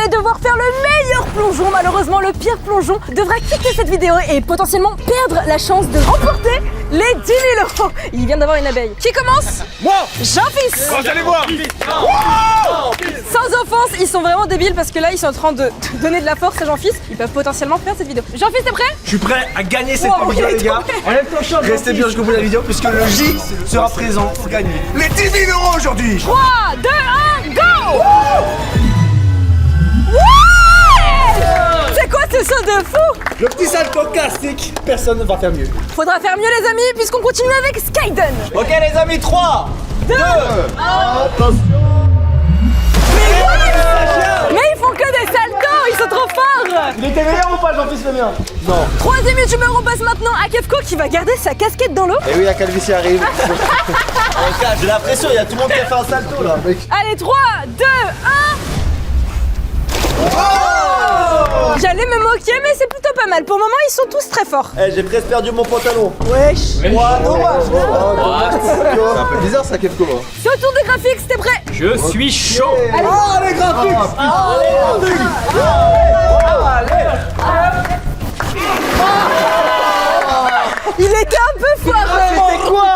allez devoir faire le meilleur plongeon. Malheureusement, le pire plongeon devra quitter cette vidéo et potentiellement perdre la chance de remporter les 10 000 €. Il vient d'avoir une abeille. Qui commence? Moi. Jean-Fils. Vous allez voir. Sans offense, ils sont vraiment débiles parce que là, ils sont en train de donner de la force à Jean-Fils. Ils peuvent potentiellement perdre cette vidéo. Jean-Fils, t'es prêt? Je suis prêt à gagner cette Wow, vidéo, il est les gars. tombé. Restez bien jusqu'au bout de la vidéo puisque le J sera présent pour gagner les 10 000 € aujourd'hui. 3, 2, 1, go! C'est quoi ce saut de fou? Le petit salto classique, personne ne va faire mieux. Faudra faire mieux les amis puisqu'on continue avec Skyden. Ok les amis, 3, 2, Attention. Mais ils font que des saltos, ils sont trop forts. Il était meilleur ou pas Jean-Fils le mien? Non. Troisième youtubeur, on passe maintenant à Kefko qui va garder sa casquette dans l'eau. Et oui, la calvitie arrive. J'ai l'impression, il y a tout le monde qui a fait un salto là. Allez, 3, 2, 1. J'allais me moquer mais c'est plutôt pas mal. Pour le moment ils sont tous très forts. Eh, j'ai presque perdu mon pantalon. Wesh. Ouah, dommage. C'est un peu bizarre ça, Kefko. C'est au tour des graphiques, c'était prêt? Je suis chaud. Ah les graphiques. Il était un peu fort. C'était quoi?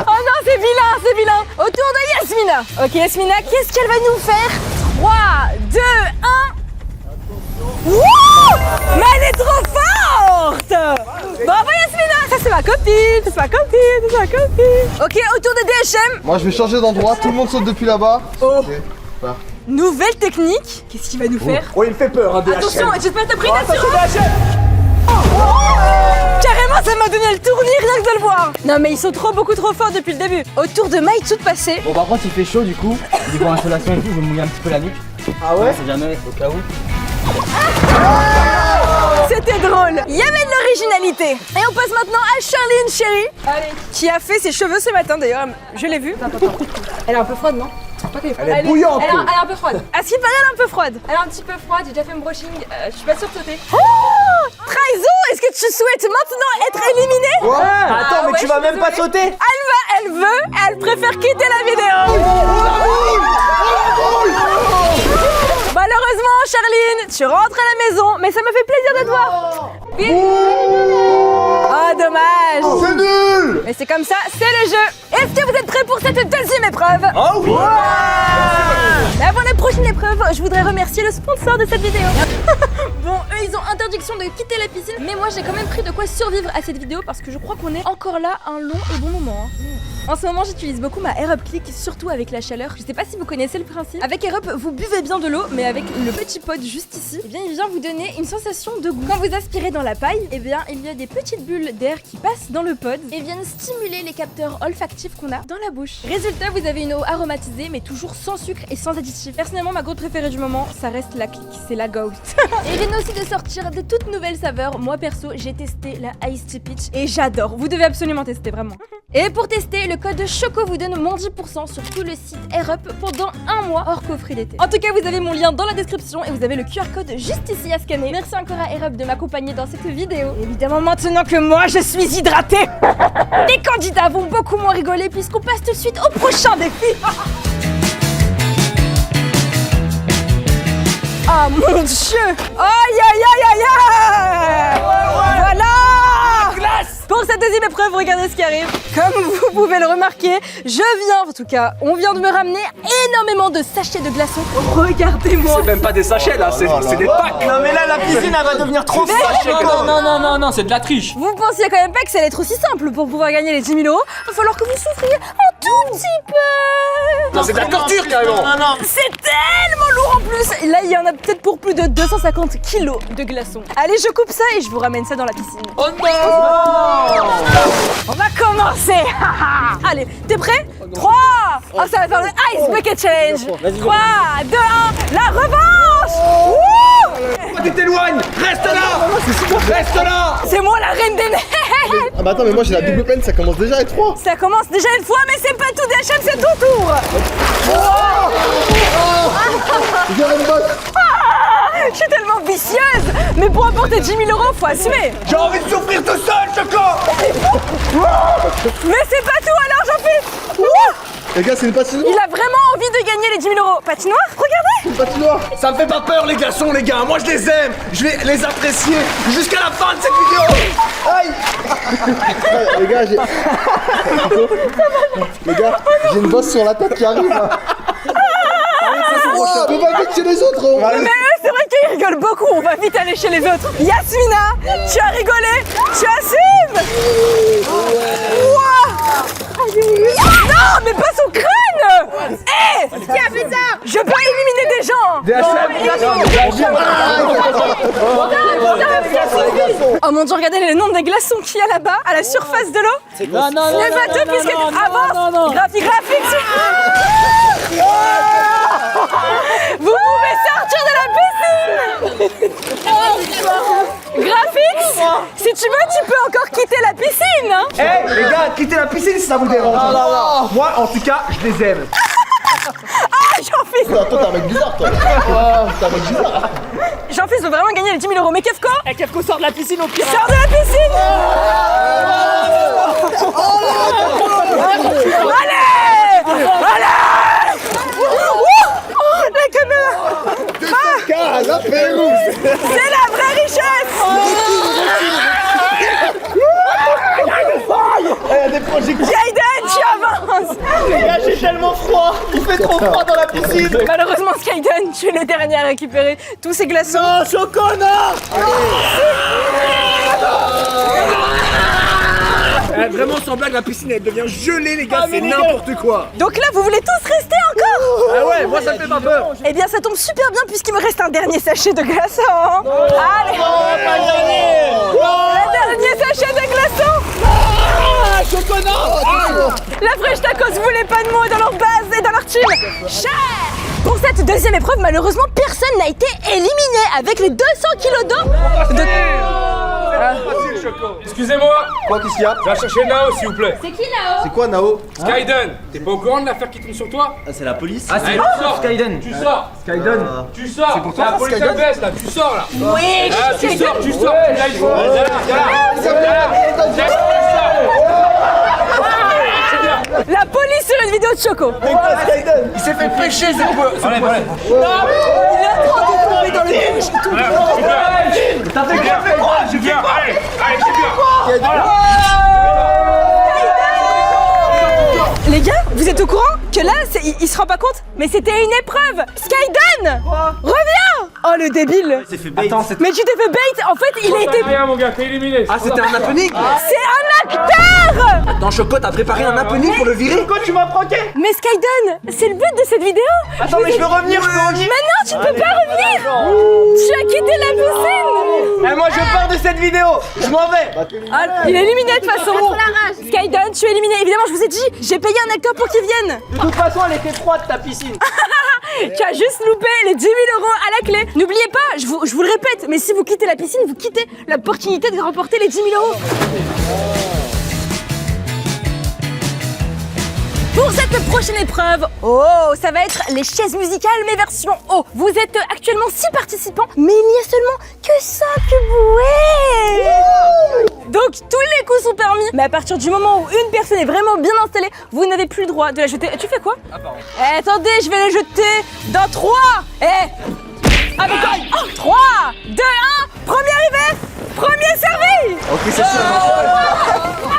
Oh non, c'est vilain, c'est vilain. Au tour de Yasmina. Ok Yasmina, qu'est-ce qu'elle va nous faire? 3, 2, 1. Wouh! Mais elle est trop forte! Bravo Yasmina, ça c'est ma copine, c'est ma copine, c'est ma copine. Ok, au tour de DHM. Moi je vais changer d'endroit, tout le monde saute depuis là-bas. Oh. Ok, voilà. Nouvelle technique. Qu'est-ce qu'il va nous faire? Oh, il me fait peur, hein, DHL. Attention, j'espère que t'as pris une Attention, assurance. DHL. Carrément, ça m'a donné le tournis rien que de le voir. Non mais ils sont beaucoup trop forts depuis le début. Au tour de Maïtsu de passer. Bon, par contre, il fait chaud du coup. Niveau insolation et tout, je vais mouiller un petit peu la nuque. Ah ouais? C'est jamais au cas où. C'était drôle. Il y avait de l'originalité. Et on passe maintenant à Charline Chéri. Qui a fait ses cheveux ce matin d'ailleurs. Je l'ai vue. Elle est un peu froide, non? Elle est bouillante. Elle est un peu froide. À ce qui paraît, elle est un peu froide. Elle est un petit peu froide, j'ai déjà fait mon brushing, je suis pas sûre de sauter. Oh! Trahison! Est-ce que tu souhaites maintenant être éliminée? Attends, mais ouais, tu je vas suis même pas désolée. sauter. Elle préfère quitter la vidéo. Malheureusement, Charline, tu rentres à la maison, mais ça me fait plaisir de te voir. Ah, dommage. C'est nul. Mais c'est comme ça, c'est le jeu. Est-ce que vous êtes prêts pour cette deuxième épreuve? Oh oui. Mais avant la prochaine épreuve, je voudrais remercier le sponsor de cette vidéo. Bon, eux, ils ont interdiction de quitter la piscine, mais moi, j'ai quand même pris de quoi survivre à cette vidéo parce que je crois qu'on est encore là un long et bon moment. En ce moment, j'utilise beaucoup ma Air Up Click, surtout avec la chaleur. Je sais pas si vous connaissez le principe. Avec Air Up, vous buvez bien de l'eau, mais avec le petit pod juste ici, eh bien, il vient vous donner une sensation de goût. Quand vous aspirez dans la paille, eh bien, il y a des petites bulles d'air qui passent dans le pod et viennent stimuler les capteurs olfactifs qu'on a dans la bouche. Résultat, vous avez une eau aromatisée, mais toujours sans sucre et sans additifs. Personnellement, ma gourde préférée du moment, ça reste la Click, c'est la Goat. Et ils viennent aussi de sortir de toutes nouvelles saveurs. Moi, perso, j'ai testé la Iced Tea Peach et j'adore. Vous devez absolument tester, vraiment. Et pour tester, le code CHOCO vous donne moins 10% sur tout le site AirUp pendant un mois hors coffret d'été. En tout cas, vous avez mon lien dans la description et vous avez le QR code juste ici à scanner. Merci encore à AirUp de m'accompagner dans cette vidéo. Évidemment, maintenant que moi je suis hydratée, les candidats vont beaucoup moins rigoler puisqu'on passe tout de suite au prochain défi. Ah mon dieu! Aïe aïe aïe aïe aïe! Voilà! Pour cette deuxième épreuve, regardez ce qui arrive. Comme vous pouvez le remarquer, en tout cas, on vient de me ramener énormément de sachets de glaçons. Regardez-moi! C'est même pas des sachets là, c'est des packs. Non mais là, la piscine, elle va devenir trop sachée. Non, c'est de la triche. Vous pensiez quand même pas que ça allait être aussi simple pour pouvoir gagner les 10 000 €? Va falloir que vous souffriez un tout petit peu! Non, c'est de la torture carrément. Non. C'est tellement lourd en plus! Là, il y en a peut-être pour plus de 250 kilos de glaçons. Allez, je coupe ça et je vous ramène ça dans la piscine. Oh non. On va commencer! Allez, t'es prêt? 3! Oh, ça va faire le Ice Bucket Challenge! 3, 2, 1, la revanche! Wouh! Tu t'éloignes. Reste là. Reste là. C'est moi la reine des neiges! Ah bah attends, mais moi j'ai la double peine, ça commence déjà à être froid. Ça commence déjà une fois, mais c'est pas tout DHM, c'est ton tour! J'ai une botte. Je suis tellement vicieuse! Mais pour apporter 10 000 €, faut assumer! J'ai envie de souffrir tout seul, Choco. Mais c'est pas tout alors, Jean-Philippe! Les gars, c'est une patinoire. Il a vraiment envie de gagner les 10 000 euros. Patinoire, regardez. Une patinoire. Ça me fait pas peur les glaçons les gars, moi je les aime. Je vais les apprécier jusqu'à la fin de cette vidéo. Aïe. Ouais, les gars, les gars, j'ai une bosse sur la tête qui arrive. Là. On va vite chez les autres. Mais eux, c'est vrai qu'ils rigolent beaucoup. On va vite aller chez les autres. Yasmina, tu as rigolé. Tu assumes. Ouah. Non, mais pas son crâne. Hé, qui a fait ça? Je peux éliminer des gens. Oh mon dieu, regardez le nombre de glaçons qu'il y a là-bas, à la surface de l'eau. Non, non, non. Les bateaux, puisque... Avance. Graphique. Vous pouvez sortir de la piscine. Graphics, si tu veux, tu peux encore quitter la piscine. Hein. Eh les gars, quittez la piscine si ça vous dérange. Moi en tout cas, je les aime. Ah, Jean-Fils. Toi, t'es un mec bizarre, toi. T'es un mec bizarre. Jean-Fils veut vraiment gagner les 10 000 euros. Mais Kefko, Kefko sort de la piscine au pire. sors de la piscine. Allez. La caméra. Car la Pérouse. C'est la vraie richesse. Il y a des projectiles. Skyden, tu avances. Les gars, j'ai tellement froid. Il fait trop froid dans la piscine. Malheureusement, Skyden, tu es le dernier à récupérer tous ces glaçons. Oh, Chocona. Vraiment sans blague, la piscine elle devient gelée les gars, c'est n'importe quoi. Donc là, vous voulez tous rester encore? Ah ouais, moi ça me fait pas peur. Eh bien, ça tombe super bien puisqu'il me reste un dernier sachet de glaçons. Allez. Le dernier sachet de glaçons. La fraîche tacos voulait pas de mots dans leur base et dans leur team. Cher. Pour cette deuxième épreuve, malheureusement, personne n'a été éliminé avec les 200 kilos d'eau. Excusez-moi, Quoi, qu'est-ce qu'il y a? je vais chercher Nao s'il vous plaît. C'est quoi, Nao? Skyden, t'es pas au courant de l'affaire qui tourne sur toi? Ah, c'est la police. Allez, tu sors, Skyden. tu sors, Skyden. tu sors. C'est pour toi, la police Skyden baisse là, tu sors là. Oui, Ah, tu sors, tu sors. Là, il faut. la police sur une vidéo de Choco. Il s'est fait pêcher ce peu. Allez, allez. Il est en train de tomber dans le rouge et tout. T'as fait bien, c'est bien. Allez, allez, c'est bien. Les gars, vous êtes au courant que là, il se rend pas compte, mais c'était une épreuve. Skyden, reviens. Oh le débile. C'est fait bait. Attends, c'est Mais tu t'es fait bait. En fait, il a été. Rien mon gars, t'es éliminé. Ah c'était un happening. C'est un acteur. Dans Choco t'as préparé un happening pour le virer. Pourquoi tu m'as pranké? Mais Skyden, c'est le but de cette vidéo. Attends, mais je veux revenir, Mais non, tu peux pas revenir. Tu as quitté la piscine. Eh, moi, je pars de cette vidéo. Je m'en vais. Ah, il est éliminé de toute façon. Skyden, tu es éliminé. Évidemment, je vous ai dit, j'ai payé un acteur pour qu'il vienne. De toute façon, elle était froide, ta piscine. Tu as juste loupé les 10 000 euros à la clé. N'oubliez pas, je vous le répète, mais si vous quittez la piscine, vous quittez l'opportunité de remporter les 10 000 euros. Pour cette prochaine épreuve, ça va être les chaises musicales, mais version haut. Vous êtes actuellement 6 participants, mais il n'y a seulement que 5 bouées. Donc tous les coups sont permis, mais à partir du moment où une personne est vraiment bien installée, vous n'avez plus le droit de la jeter. Tu fais quoi? Eh, attendez, je vais les jeter dans 3. Avec 3, 2, 1, premier arrivé, premier servi. Ok, c'est sûr.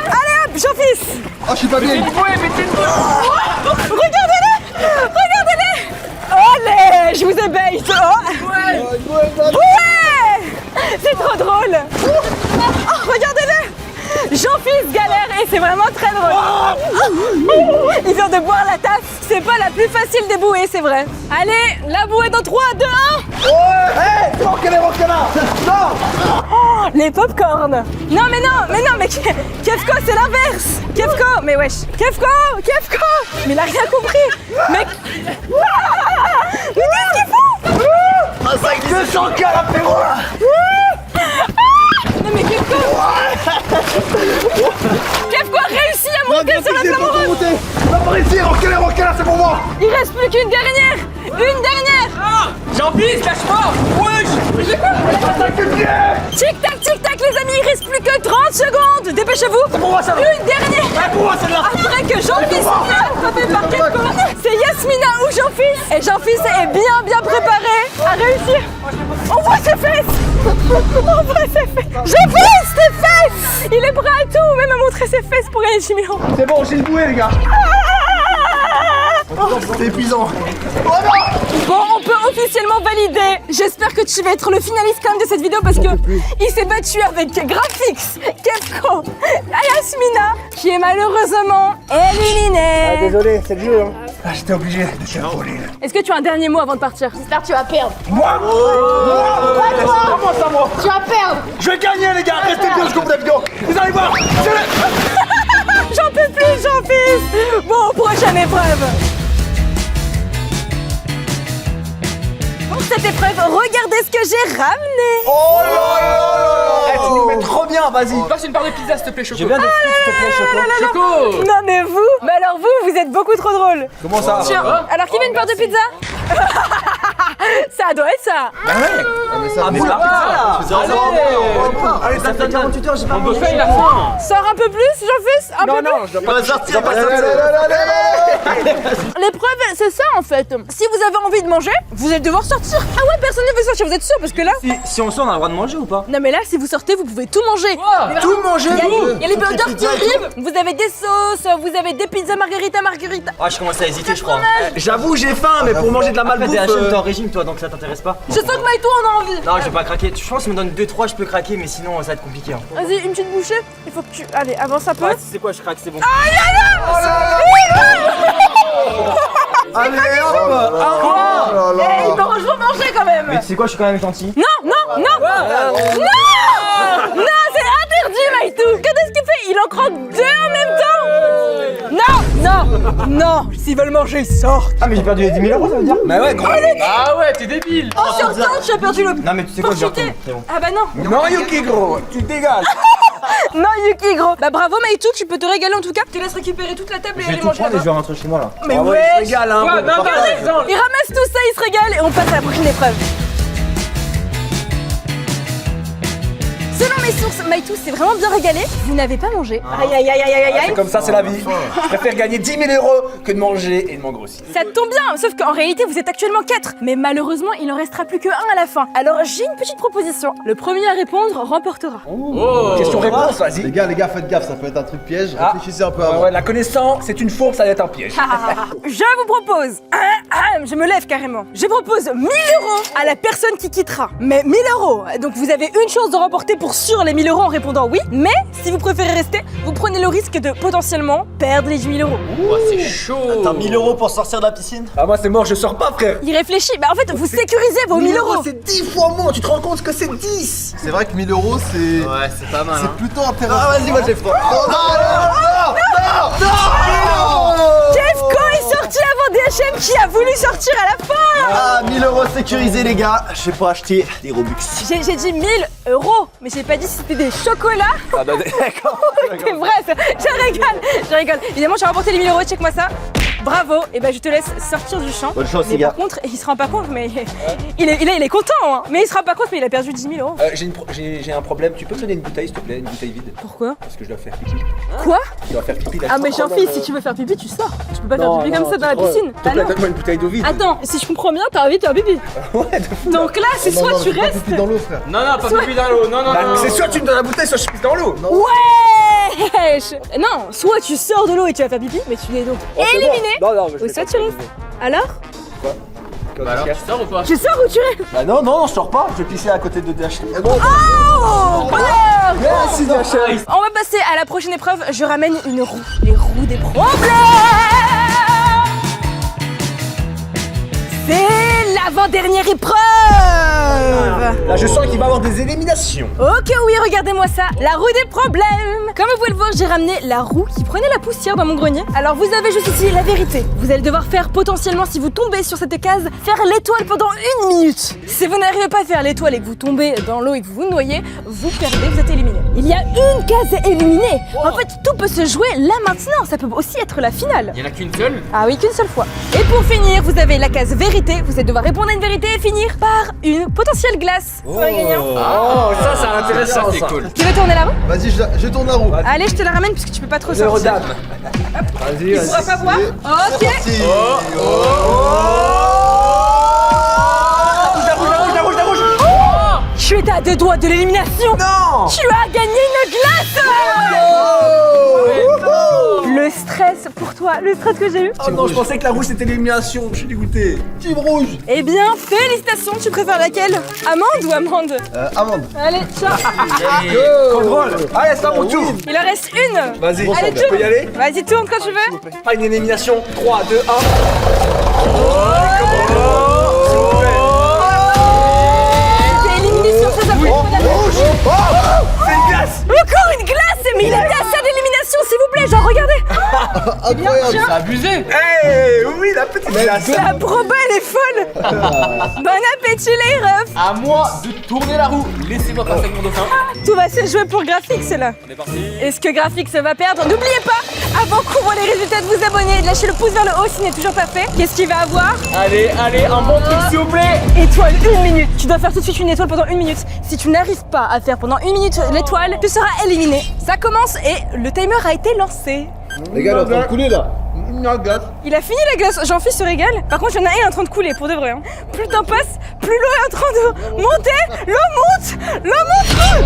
Allez hop, Jean-Fils. Oh, je suis pas bien. Regardez-les, regardez-les. Allez, je vous ai bait. Ouais, c'est trop drôle. Oh, regardez-le. Jean-Fils galère et c'est vraiment très drôle. Il vient de boire la tasse. C'est pas la plus facile des bouées, c'est vrai. Allez, la bouée dans 3, 2, 1. Hé, Rockana. Non. Les popcorn. Non, mais Kefko, c'est l'inverse. Kefko, mais wesh. Kefko. Mais il a rien compris. Mais qu'est-ce qu'ils font? 200 k l'apéro là. Non mais Kefko a réussi à monter sur la flamme rose. Va pas réussir, Rockana, c'est pour moi. Il reste plus qu'une dernière. Jean-Fils, lâche-moi. Wesh. Tic-tac, les amis, il reste plus que 30 secondes. Dépêchez-vous. Pour moi, ça va. Une dernière. Pour moi, celle-là. Après que Jean-Fils soit attrapé par Kefko, c'est Yasmina ou Jean-Fils. Et Jean-Fils est bien préparé à réussir. On voit ses fesses. On voit ses fesses. Jean-Fils, tes fesses. Il est prêt à tout, même à montrer ses fesses pour gagner 10 000 €. C'est bon, j'ai le bouet, les gars. C'est épuisant. Bon, on peut officiellement valider. J'espère que tu vas être le finaliste quand même de cette vidéo parce que il s'est battu avec Graphics, Kefko, Yasmina, qui est malheureusement éliminée. Désolé, c'est le jeu, hein. Ah, j'étais obligé de te voler. Est-ce que tu as un dernier mot avant de partir? J'espère que tu vas perdre. Moi Comment ça, moi Tu vas perdre. Je vais gagner, les gars. Restez 2 secondes, let's go. Vous allez voir. J'en peux plus, Jean-Fils. Bon, prochaine épreuve. Pour cette épreuve, regardez ce que j'ai ramené. Oh là là. Tu nous mets trop bien, vas-y. Passe une part de pizza, s'il te plaît, Choco. J'ai bien des frites, s'il te plaît, Choco. Choco. Non mais vous, alors vous êtes beaucoup trop drôle. Comment ça? Tiens, alors qui veut une part de pizza? Ça doit être ça. Ah, mais la pizza. Allez, ça fait 48 heures, j'ai pas mangé. Il a faim. Sors un peu plus, Jean-Fils, un peu plus. Je dois pas sortir. L'épreuve, c'est ça en fait. Si vous avez envie de manger, vous allez devoir sortir. Ah ouais, personne ne veut sortir, vous êtes sûr? Parce que là... Si on sort, on a le droit de manger ou pas? Non mais là, si vous sortez, vous pouvez tout manger. Tout manger. Il y a les burgers qui arrivent, vous avez des sauces, vous avez des pizzas margarita. Ah, je commence à hésiter, je crois. J'avoue, j'ai faim, mais pour manger de la Des malbouffe. HM, t'es en régime, toi, donc ça t'intéresse pas? Je sens que Maïtou en a envie. Non, je vais pas craquer. Je pense que me donne 2-3, je peux craquer, mais sinon, ça va être compliqué. Hein. Vas-y, une petite bouchée. Il faut que tu... Allez, avance un peu. Ouais, c'est quoi, je craque, c'est bon. Allez, hop. Eh, il peut rejoindre manger quand même. Mais tu sais quoi, je suis quand même gentil. Non, c'est interdit, Maïtou. Qu'est-ce qu'il fait? Il en croque 2 en même temps. Non, s'ils veulent manger, ils sortent. Ah, mais j'ai perdu les 10 000 €, ça veut dire? Mais ouais, gros. Ah ouais, t'es débile. Oh, sur le temps, tu as perdu le... Non, mais tu sais quoi, je Profitez. retourne, c'est bon. Ah bah non. Non, Yuki, gros. Tu dégages. Non, Yuki, gros. Bah bravo, Maïtou, tu peux te régaler en tout cas. Je te laisse récupérer toute la table et Je vais aller tout manger prendre et je là-bas. vais rentrer chez moi là. Mais Ah ouais, ouais. je régale, hein. Ouais, non, Il ramasse tout ça, il se régale et on passe à la prochaine épreuve. Selon mes sources, Maïtou s'est vraiment bien régalé. Vous n'avez pas mangé. Aïe. C'est comme ça, c'est la vie. Je préfère gagner 10 000 € que de manger et de m'engrossir. Ça tombe bien, sauf qu'en réalité vous êtes actuellement 4. Mais malheureusement, il en restera plus que 1 à la fin. Alors j'ai une petite proposition. Le premier à répondre remportera. Question-réponse, vas-y. Les gars, faites gaffe, ça peut être un truc piège. Réfléchissez un peu avant. Ouais, la connaissance, c'est une fourbe, ça va être un piège. Je vous propose, je me lève carrément. Je propose 1 000 € à la personne qui quittera. Mais 1 000 €. Donc vous avez une chance de remporter pour sûr les 1 000 € en répondant oui. Mais si vous préférez rester, vous prenez le risque de potentiellement perdre les 10 000 €. Oh, c'est chaud. T'as 1000 € pour sortir de la piscine? Ah, moi, c'est mort, je sors pas, frère. Il réfléchit. Bah en fait, vous sécurisez vos 1 000 €. C'est 10 fois moins, tu te rends compte que c'est 10. C'est vrai que 1000 €, c'est. Ouais, c'est pas mal. C'est plutôt intéressant. Ah, vas-y, moi, j'ai froid. Kefko est sorti avant DHM qui a voulu sortir à la fin. Ah, 1000 € sécurisés, les gars. Je vais pas acheter des Robux. J'ai dit 1 000 €, mais j'ai pas dit si c'était des chocolats. Ah, bah, d'accord. C'est vrai, je rigole. Évidemment, j'ai remporté les 1 000 €, check-moi ça. Bravo, et ben je te laisse sortir du champ. Bonne chance, mais les gars. par contre, il se rend pas compte, mais il est content, hein. Mais il se rend pas compte, mais il a perdu 10 000 €. J'ai un problème. Tu peux me donner une bouteille, s'il te plaît, une bouteille vide? Pourquoi? Parce que je dois faire pipi. Quoi? Je dois faire pipi là. Ah mais Jean-Fils, si tu veux faire pipi, tu sors. Tu peux pas faire pipi comme ça dans la piscine. S'il te Ah plaît, non. donne-moi une bouteille d'eau vide. Attends, si je comprends bien, t'as envie de faire pipi. Ouais, de fou. Donc là, c'est soit tu restes. Pipi dans l'eau, frère. Non, pas pipi dans l'eau. Non. Bah, c'est soit tu me donnes la bouteille, soit je pisse dans l'eau. Ouais. Non, soit tu sors de l'eau et tu vas faire pipi, mais tu es donc éliminé. Non, Ou soit tu restes. Alors? Bah alors, tu sors ou pas? Tu sors ou tu restes? Bah non, je sors pas. Je vais pisser à côté de DHM. Oh! Merci, DHM. On va passer à la prochaine épreuve. Je ramène une roue. Les roues des problèmes. C'est l'avant-dernière épreuve. Là, je sens qu'il va y avoir des éliminations. Ok, oui, regardez-moi ça. La roue des problèmes. Comme vous pouvez le voir, j'ai ramené la roue qui prenait la poussière dans mon grenier. Alors vous avez juste ici la vérité. Vous allez devoir faire potentiellement, si vous tombez sur cette case, faire l'étoile pendant 1 minute. Si vous n'arrivez pas à faire l'étoile et que vous tombez dans l'eau et que vous vous noyez, vous perdez, vous êtes éliminé. Il y a une case éliminée. En fait, tout peut se jouer là maintenant. Ça peut aussi être la finale. Il y en a qu'une seule. Ah oui, qu'une seule fois. Et pour finir, vous avez la case vérité vérité. Vous allez devoir répondre à une vérité et finir par une potentielle glace pour les gagnants. Oh, ça c'est intéressant ça. Tu veux tourner la roue? Vas-y, je tourne la roue. Allez, je te la ramène puisque tu peux pas trop Zéro sortir. dame. Vas-y, Tu pourras pas boire. Ok. Parti. Tu étais à 2 doigts de l'élimination. Non. Tu as gagné une glace. Le stress pour toi, le stress que j'ai eu. Oh non, je pensais que la rouge c'était l'élimination, je suis dégoûté. Team rouge. Eh bien, félicitations. Tu préfères laquelle? Amande ou amande? Amande. Allez, ciao. Contrôle. Allez, c'est à mon tour. Il en reste une. Vas-y, Allez, tu peux y aller? Vas-y, tourne quand tu veux. Pas une élimination. 3, 2, 1. T'es éliminé sur ces appuis. Rouge. Oh, c'est une glace. Encore une glace. Mais il a mis à ça d'élimination, s'il vous plaît. Genre, regardez. Incroyable. C'est abusé. Eh oui, la petite glace. La proba, elle est folle. Bon appétit, les refs. À moi de tourner la roue. Laissez-moi passer avec mon dauphin. Tout va se jouer pour Graphics là. On est parti. Est-ce que Graphics va perdre? N'oubliez pas, avant qu'on voit les résultats, de vous abonner et de lâcher le pouce vers le haut s'il n'est toujours pas fait. Qu'est-ce qu'il va avoir? Allez, un bon truc s'il vous plaît. Étoile, 1 minute. Tu dois faire tout de suite une étoile pendant 1 minute. Si tu n'arrives pas à faire pendant 1 minute l'étoile, tu seras éliminé. Ça commence et le timer a été lancé. Les gars, elle est en train de couler là. Il a fini la glace, Jean-Fils se régale. Par contre, il y en a un en train de couler, pour de vrai. Hein. Plus le temps passe, plus l'eau est en train de monter. L'eau monte. Non,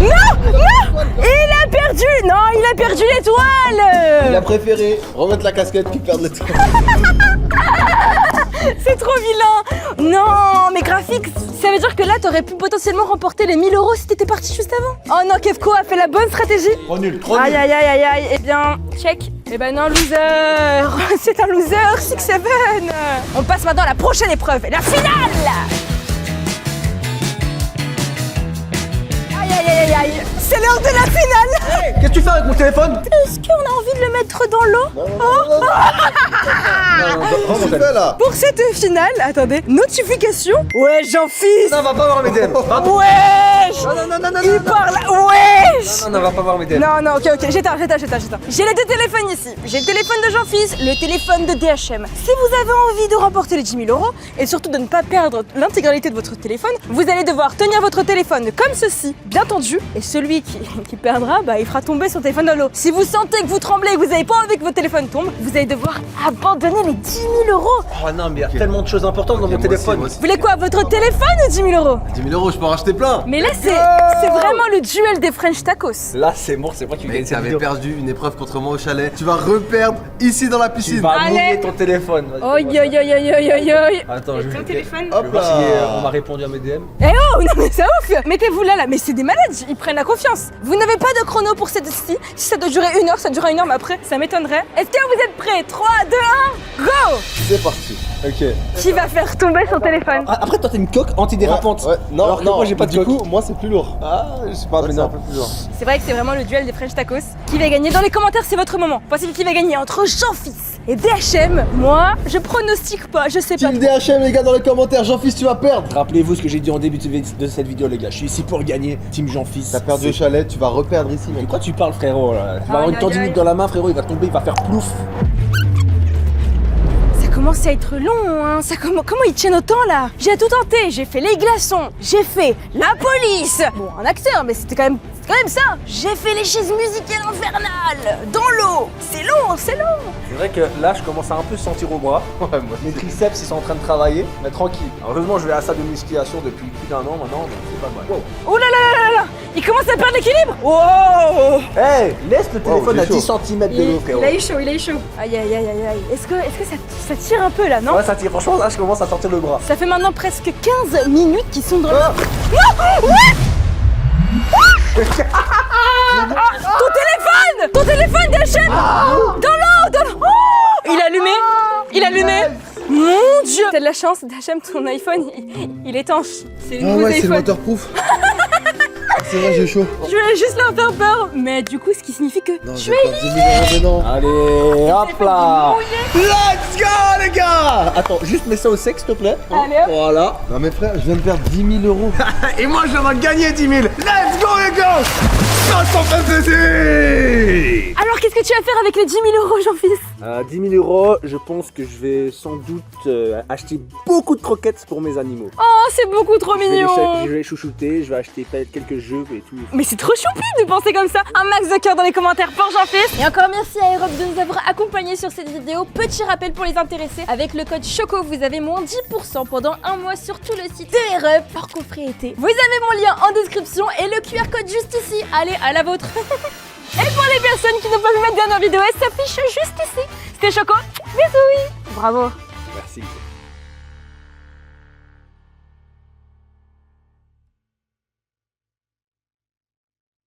non. Il a perdu. Non, il a perdu Il l'étoile. a préféré remettre la casquette puis perdre l'étoile. C'est trop vilain. Non, mais Graphics, ça veut dire que là, t'aurais pu potentiellement remporter les 1000 € si t'étais parti juste avant. Oh non, Kevko a fait la bonne stratégie. Trop nul, trop Aïe nul. aïe aïe aïe aïe. Eh bien, check. Eh ben non, loser. C'est un loser, 6-7. On passe maintenant à la prochaine épreuve, la finale. Aïe aïe aïe aïe aïe. C'est l'heure de la finale. Qu'est-ce que tu fais avec mon téléphone? Est-ce qu'on a envie de le mettre dans l'eau? Qu'est-ce que tu fais là? Pour cette finale, attendez, notification. Ouais, Jean-Fils. Non, va pas voir mes DM. Wesh. Non, Il parle. Wesh. non, va pas voir mes DM. Non, ok, j'éteins. J'ai les deux téléphones ici. J'ai le téléphone de Jean-Fils, le téléphone de DHM. Si vous avez envie de remporter les 10 000 € et surtout de ne pas perdre l'intégralité de votre téléphone, vous allez devoir tenir votre téléphone comme ceci, bien tendu, et celui qui perdra, bah, il fera tomber son téléphone dans l'eau. Si vous sentez que vous tremblez et que vous n'avez pas envie que votre téléphone tombe, vous allez devoir abandonner les 10 000 €. Oh non, mais il y a tellement de choses importantes dans mon téléphone. Vous voulez quoi, votre téléphone ou 10 000 €? 10 000 €, je peux en racheter plein. Mais là, c'est vraiment le duel des French Tacos. Là, c'est mort, c'est moi qui gagne Mec, tu cette avais vidéo. perdu une épreuve contre moi au chalet. Tu vas reperdre ici dans la Tu piscine. vas Allez. mouiller ton téléphone. vas-y. Oi, oi, oi, oi, oi, oi, oi. Attends, je vais téléphone. Hop voir si on là. m'a répondu à mes DM. Eh oh, non mais c'est ouf. Mettez-vous là, mais c'est des malades, ils prennent la confiance. Vous n'avez pas de chrono pour cette-ci. Si ça doit durer 1 heure, ça durera 1 heure, mais après, ça m'étonnerait. Est-ce que vous êtes prêts? 3, 2, 1, go. C'est parti. Ok. Qui va faire tomber son téléphone? Ah, après, toi, t'as une coque antidérapante. Ouais, non, Alors que non, moi, j'ai pas de du coque. coup, moi c'est plus lourd. Ah, je sais pas, mais C'est un non. peu plus lourd. C'est vrai que c'est vraiment le duel des French Tacos. Qui va gagner? Dans les commentaires, c'est votre moment. Pensez qui va gagner entre Jean-Fils et DHM? Moi, je pronostique pas, je sais pas. Team DHM, les gars, dans les commentaires. Jean-Fils, tu vas perdre. Rappelez-vous ce que j'ai dit en début de cette vidéo, les gars. Je suis ici pour gagner. Team Jean-Fils. T'as perdu au chalet, tu vas reperdre ici, De mec. quoi tu parles, frérot là? Tu vas avoir une Aïe, aïe, tendinite aïe. dans la main, frérot. Il va tomber, il va faire plouf. Ça commence à être long, hein. Comment ils tiennent autant là? J'ai tout tenté, j'ai fait les glaçons, j'ai fait la police. Bon, un acteur, mais c'était quand même ça. J'ai fait les chaises musicales infernales dans l'eau. C'est long. C'est vrai que là, je commence à un peu sentir au bras. Mes triceps, ils sont en train de travailler. Mais tranquille. Heureusement, je vais à la salle de musculation depuis plus d'un an maintenant, donc c'est pas mal. Wow. Oh là là. Il commence à perdre l'équilibre. Wow. Hey, laisse le téléphone j'ai à 10 chaud. cm de l'eau, frérot. Il a eu chaud, il a eu chaud. Aïe. Est-ce que ça tire un peu là, non? Ouais, ça tire. Franchement, là, je commence à sortir le bras. Ça fait maintenant presque 15 minutes qu'ils sont dans Ah. Ton téléphone DHM. Dans l'eau. Oh, il a allumé. Mon Dieu. T'as de la chance, DHM, ton iPhone, il est étanche. C'est le Ah nouveau ouais, c'est le iPhone. waterproof. C'est vrai, j'ai chaud. Je voulais juste leur faire peur, mais du coup, ce qui signifie que Non, tu j'ai es pas 10 000 € dedans. Allez, hop là. mouillé. Let's go, les gars. Attends, juste mets ça au sec, s'il te plaît. Allez, hop. Voilà. Non, mais frère, je viens de perdre 10 000 €. Et moi, je vais gagner 10 000. Let's go, les gars. Ça s'en fait plaisir. Alors, qu'est-ce que tu vas faire avec les 10 000 € Jean-Fils? 10 000 €, je pense que je vais sans doute acheter beaucoup de croquettes pour mes animaux. Oh, c'est beaucoup trop mignon. Je vais les chouchouter, je vais acheter peut-être quelques jeux et tout. Mais c'est trop choupi de penser comme ça. Un max de cœur dans les commentaires pour Jean-Fils. Et encore merci à Aerob de nous avoir accompagnés sur cette vidéo. Petit rappel pour les intéressés, avec le code CHOCO, vous avez moins 10% pendant un mois sur tout le site de Aerob, hors coffret été. Vous avez mon lien en description et le QR code juste ici. Allez, à la vôtre. Et pour les personnes qui n'ont pas vu ma dernière vidéo, elle s'affiche juste ici. C'était Choco. Bisous. Bravo. Merci.